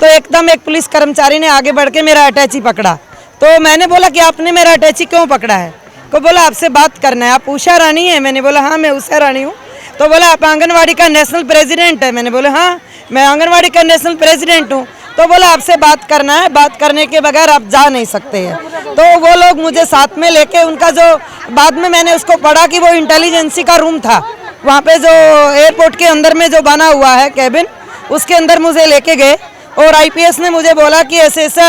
तो एकदम एक पुलिस कर्मचारी ने आगे बढ़ के मेरा अटैची पकड़ा। तो मैंने बोला कि आपने मेरा अटैची क्यों पकड़ा है? को बोला आपसे बात करना है। आप उषा रानी है? मैंने बोला हाँ मैं उषा रानी हूँ। तो बोला आप आंगनवाड़ी का नेशनल प्रेसिडेंट है? मैंने बोला हाँ मैं आंगनवाड़ी का नेशनल प्रेसिडेंट हूँ। तो बोला आपसे बात करना है, बात करने के बगैर आप जा नहीं सकते हैं। तो वो लोग मुझे साथ में लेके, उनका जो बाद में मैंने उसको पढ़ा कि वो इंटेलिजेंसी का रूम था, वहाँ पे जो एयरपोर्ट के अंदर में जो बना हुआ है कैबिन, उसके अंदर मुझे लेके गए और आईपीएस ने मुझे बोला कि ऐसा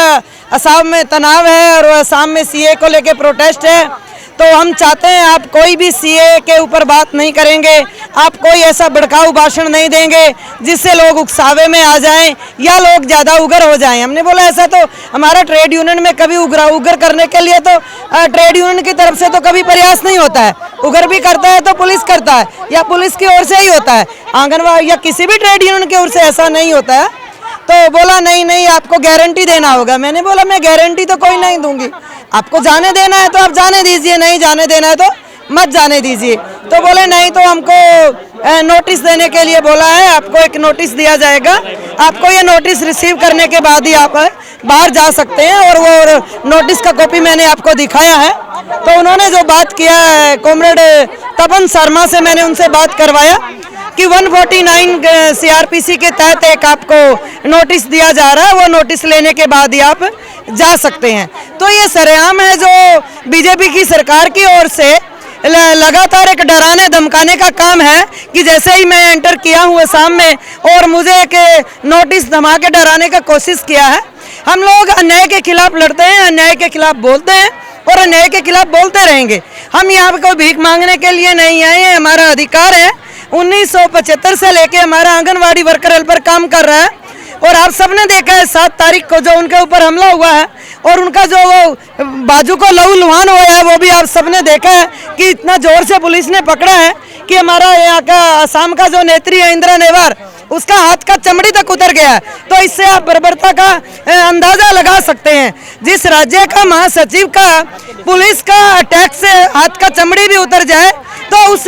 असम में तनाव है और असम में सीए को लेके प्रोटेस्ट है, तो हम चाहते हैं आप कोई भी सीए के ऊपर बात नहीं करेंगे, आप कोई ऐसा भड़काऊ भाषण नहीं देंगे जिससे लोग उकसावे में आ जाएं या लोग ज़्यादा उग्र हो जाएं। हमने बोला ऐसा तो हमारा ट्रेड यूनियन में कभी उग्र करने के लिए तो ट्रेड यूनियन की तरफ से तो कभी प्रयास नहीं होता है। उग्र भी करता है तो पुलिस करता है या पुलिस की ओर से ही होता है, आंगनवाड़ी या किसी भी ट्रेड यूनियन की ओर से ऐसा नहीं होता है। तो बोला नहीं आपको गारंटी देना होगा। मैंने बोला मैं गारंटी तो कोई नहीं दूंगी, आपको जाने देना है तो आप जाने दीजिए, नहीं जाने देना है तो मत जाने दीजिए। तो बोले नहीं तो हमको नोटिस देने के लिए बोला है, आपको एक नोटिस दिया जाएगा, आपको ये नोटिस रिसीव करने के बाद ही आप बाहर जा सकते हैं। और वो नोटिस का कॉपी मैंने आपको दिखाया है। तो उन्होंने जो बात किया है कॉमरेड तपन शर्मा से, मैंने उनसे बात करवाया कि 149 सीआरपीसी के तहत एक आपको नोटिस दिया जा रहा है, वो नोटिस लेने के बाद ही आप जा सकते हैं। तो ये सरेआम है जो बीजेपी की सरकार की ओर से लगातार एक डराने धमकाने का काम है कि जैसे ही मैं एंटर किया हूँ असम में और मुझे एक नोटिस धमा के डराने का कोशिश किया है। हम लोग अन्याय के खिलाफ लड़ते हैं, अन्याय के खिलाफ बोलते हैं और अन्याय के खिलाफ बोलते रहेंगे। हम यहाँ पे कोई भीख मांगने के लिए नहीं आए हैं, हमारा अधिकार है। 1975 से लेके हमारा आंगनवाड़ी वर्कर हेल्पर काम कर रहा है और आप सबने देखा है 7 तारीख को जो उनके ऊपर हमला हुआ है और उनका जो वो बाजू को लहू लुहान हुआ है, वो भी आप सबने देखा है कि इतना जोर से पुलिस ने पकड़ा है कि हमारा यहाँ का असम का जो नेत्री है इंदिरा नेवार, उसका हाथ का चमड़ी तक उतर गया है। तो इससे आप बर्बरता का अंदाजा लगा सकते हैं। जिस राज्य का महासचिव का पुलिस का अटैक से हाथ का चमड़ी भी उतर जाए तो उस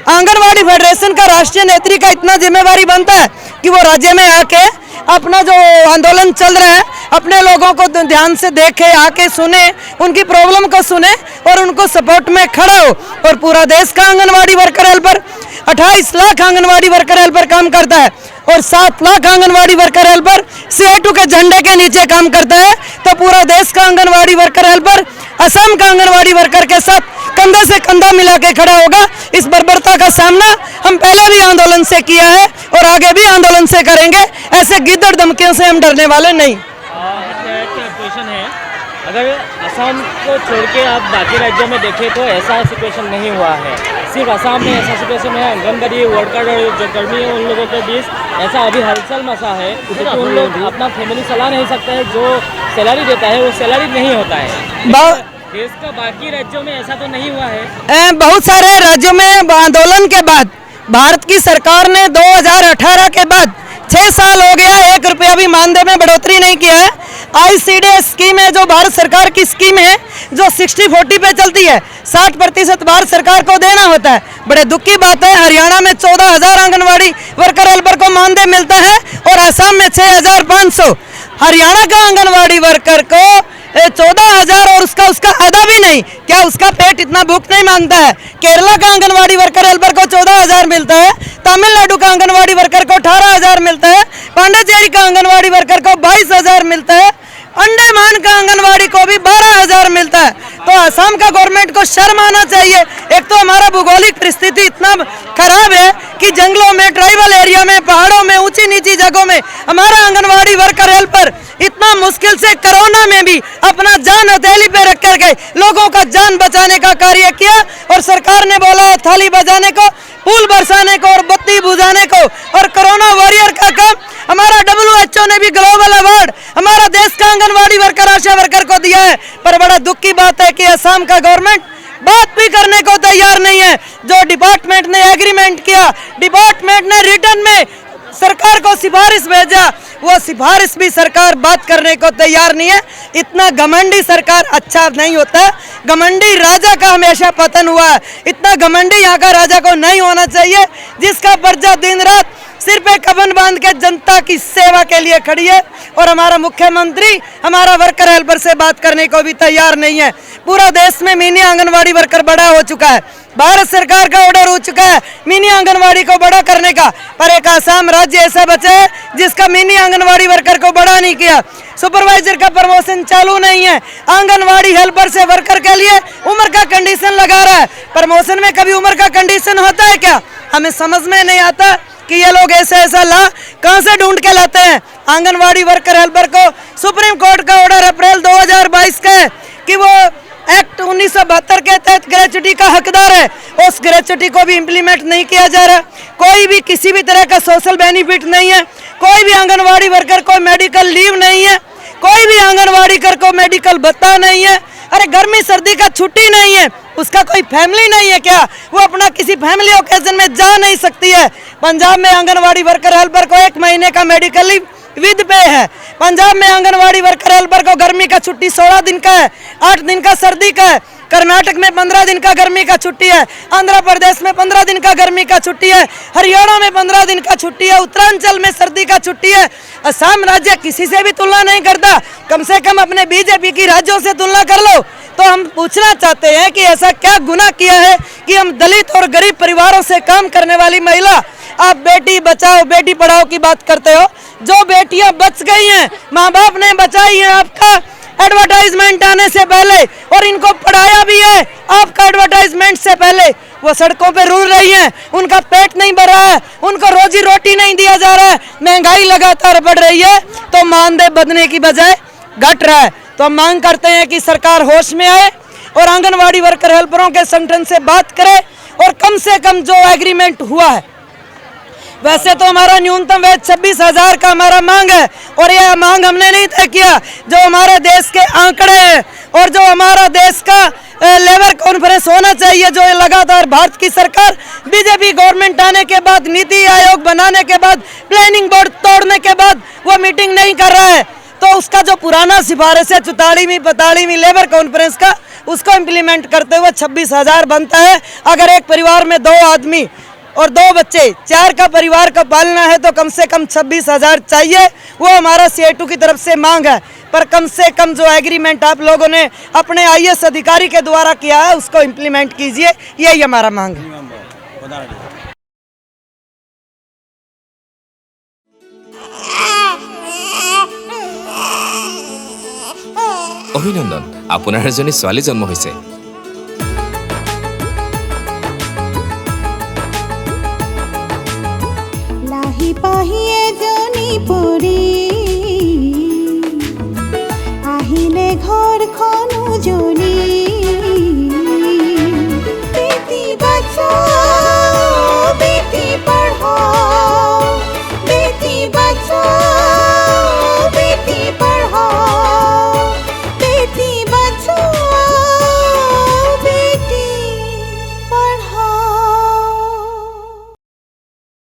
आंगनवाड़ी फेडरेशन का राष्ट्रीय नेत्री का इतना जिम्मेवारी बनता है कि वो राज्य में आके अपना जो आंदोलन चल रहा है अपने लोगों को ध्यान से देखे, आके सुने, उनकी प्रॉब्लम को सुने और उनको सपोर्ट में खड़ा हो। और पूरा देश का anganwadi worker helper 28 lakh anganwadi worker helper काम करता है और 7 lakh anganwadi worker helper CI2 के झंडे के नीचे काम करता है। तो पूरा देश का आंगनवाड़ी वर्कर हेल्पर असम का आंगनवाड़ी वर्कर के साथ कंधे से कंधा मिला के खड़ा होगा। इस बर्बरता का सामना हम पहले भी आंदोलन से किया है और आगे भी आंदोलन से करेंगे। ऐसे गिद्दड़ धमकियों से हम डरने वाले नहीं। क्वेश्चन है, अगर असम को छोड़ के आप बाकी राज्यों में देखें तो ऐसा सिचुएशन नहीं हुआ है, सिर्फ असम में ऐसा सिचुएशन है। आंगनबाड़ी वर्कर जो कर्मी है उन लोगों के बीच ऐसा अभी हलचल मचा है क्योंकि उन लोग अपना फैमिली चला नहीं सकते हैं, जो सैलरी देता है वो सैलरी नहीं होता है। देश का बाकी राज्यों में ऐसा तो नहीं हुआ है। बहुत सारे राज्यों में आंदोलन के बाद भारत की सरकार ने 2018 के बाद 6 साल हो गया, 1 रुपया भी मानदेय में बढ़ोतरी नहीं किया है। ICDS स्कीम है जो भारत सरकार की स्कीम है जो 60-40 पे चलती है, 60% भारत सरकार को देना होता है। बड़े दुख की बात है, हरियाणा में 14,000 आंगनवाड़ी वर्कर हेल्पर को मानदेय मिलता है और असम में 6,500। हरियाणा का आंगनवाड़ी वर्कर को 14,000 और उसका आधा भी नहीं, क्या उसका पेट इतना भूख नहीं मांगता है? केरला का आंगनवाड़ी वर्कर हेल्पर को 14,000 मिलता है, तमिलनाडु का आंगनवाड़ी वर्कर को 18,000 मिलता है, पांडिचेरी का आंगनवाड़ी वर्कर को 22,000 मिलता है, अंडमान का आंगनवाड़ी को भी 12,000 मिलता है। तो असम का गवर्नमेंट को शर्म आना चाहिए। एक तो हमारा भौगोलिक परिस्थिति इतना खराब है कि जंगलों में, ट्राइबल एरिया में, पहाड़ों में, ऊंची नीची जगहों में हमारा आंगनवाड़ी वर्कर हेल्पर इतना मुश्किल से कोरोना में भी अपना जान हथेली पे रख करके लोगों का जान बचाने का कार्य किया। और सरकार ने बोला थाली बजाने को, फूल बरसाने को और बत्ती बुझाने को, और कोरोना वॉरियर का काम हमारा WHO ने भी ग्लोबल अवार्ड हमारा देश का आंगनवाड़ी वर्कर, आशा वर्कर को दिया है। पर बड़ा दुख की बात है कि असम का गवर्नमेंट बात भी करने को तैयार नहीं है। जो डिपार्टमेंट ने एग्रीमेंट किया, डिपार्टमेंट ने रिटर्न में सरकार को सिफारिश भेजा, वो सिफारिश भी सरकार बात करने को तैयार नहीं है। इतना घमंडी सरकार अच्छा नहीं होता। घमंडी राजा का हमेशा पतन हुआ है। इतना घमंडी यहाँ का राजा को नहीं होना चाहिए जिसका पर्चा दिन रात सिर पे कफन बांध के जनता की सेवा के लिए खड़ी है। और हमारा मुख्यमंत्री हमारा वर्कर हेल्पर से बात करने को भी तैयार नहीं है। पूरा देश में मिनी आंगनवाड़ी वर्कर बड़ा हो चुका है, भारत सरकार का ऑर्डर हो चुका है मिनी आंगनवाड़ी को बड़ा करने का, पर एक आसाम राज्य ऐसा बचा है जिसका मिनी आंगनवाड़ी वर्कर को बड़ा नहीं किया। सुपरवाइजर का प्रमोशन चालू नहीं है, आंगनवाड़ी हेल्पर से वर्कर के लिए उम्र का कंडीशन लगा रहा है। प्रमोशन में कभी उम्र का कंडीशन होता है क्या? हमें समझ में नहीं आता कि ये लोग ऐसा ला कहां से ढूंढ के लाते हैं। आंगनवाड़ी वर्कर हेल्पर को सुप्रीम कोर्ट का ऑर्डर अप्रैल 2022 का है कि वो एक्ट 1972 के तहत ग्रेच्युटी का हकदार है, उस ग्रेच्युटी को भी इम्प्लीमेंट नहीं किया जा रहा। कोई भी किसी भी तरह का सोशल बेनिफिट नहीं है, कोई भी आंगनवाड़ी वर्कर को मेडिकल लीव नहीं है, कोई भी आंगनवाड़ी वर्कर को मेडिकल भत्ता नहीं है। अरे गर्मी सर्दी का छुट्टी नहीं है, उसका कोई फैमिली नहीं है क्या? वो अपना किसी फैमिली ओकेजन में जा नहीं सकती है? पंजाब में आंगनवाड़ी वर्कर हेल्पर को 1 महीने का मेडिकल लीव विद पे है। पंजाब में आंगनवाड़ी वर्कर हेल्पर को गर्मी का छुट्टी 16 दिन का है, 8 दिन का सर्दी का है। कर्नाटक में 15 दिन का गर्मी का छुट्टी है, आंध्र प्रदेश में 15 दिन का गर्मी का छुट्टी है, हरियाणा में 15 दिन का छुट्टी है, उत्तरांचल में सर्दी का छुट्टी है। असम राज्य किसी से भी तुलना नहीं करता, कम से कम अपने बीजेपी की राज्यों से तुलना कर लो। तो हम पूछना चाहते हैं कि ऐसा क्या गुनाह किया है कि हम दलित और गरीब परिवारों से काम करने वाली महिला, आप बेटी बचाओ बेटी पढ़ाओ की बात करते हो, जो बेटियां बच गई हैं माँ बाप ने बचाई है आपका एडवर्टाइजमेंट आने से पहले, और इनको पढ़ाया भी है आपका एडवर्टाइजमेंट से पहले। वो सड़कों पे रुल रही हैं, उनका पेट नहीं भर रहा है, उनको रोजी रोटी नहीं दिया जा रहा है, महंगाई लगातार बढ़ रही है, तो मानदेय बढ़ने की बजाय घट रहा है। तो हम मांग करते हैं कि सरकार होश में आए और आंगनवाड़ी वर्कर हेल्परों के संगठन से बात करे और कम से कम जो एग्रीमेंट हुआ है, वैसे तो हमारा न्यूनतम वेतन 26,000 का हमारा मांग है, और यह मांग हमने नहीं तय किया, जो हमारे देश के आंकड़े हैं और जो हमारा देश का लेबर कॉन्फ्रेंस होना चाहिए, जो लगातार भारत की सरकार बीजेपी गवर्नमेंट आने के बाद, नीति आयोग बनाने के बाद, प्लानिंग बोर्ड तोड़ने के बाद वो मीटिंग नहीं कर रहा है, तो उसका जो पुराना सिफारिश है 44वीं 45वीं लेबर कॉन्फ्रेंस का, उसको इम्प्लीमेंट करते हुए 26,000 बनता है। अगर एक परिवार में 2 आदमी और 2 बच्चे 4 का परिवार का पालना है तो कम से कम 26,000 चाहिए। वो हमारा CI2 की तरफ से मांग है, पर कम से कम जो एग्रीमेंट आप लोगों ने अपने IAS अधिकारी के द्वारा किया है उसको इम्प्लीमेंट कीजिए, यही हमारा मांग है। অভিনন্দন, আপোনাৰ এজনী ছোৱালী জন্ম হৈছে। লাহি পাহি এজনী পৰী আহিলে ঘৰখন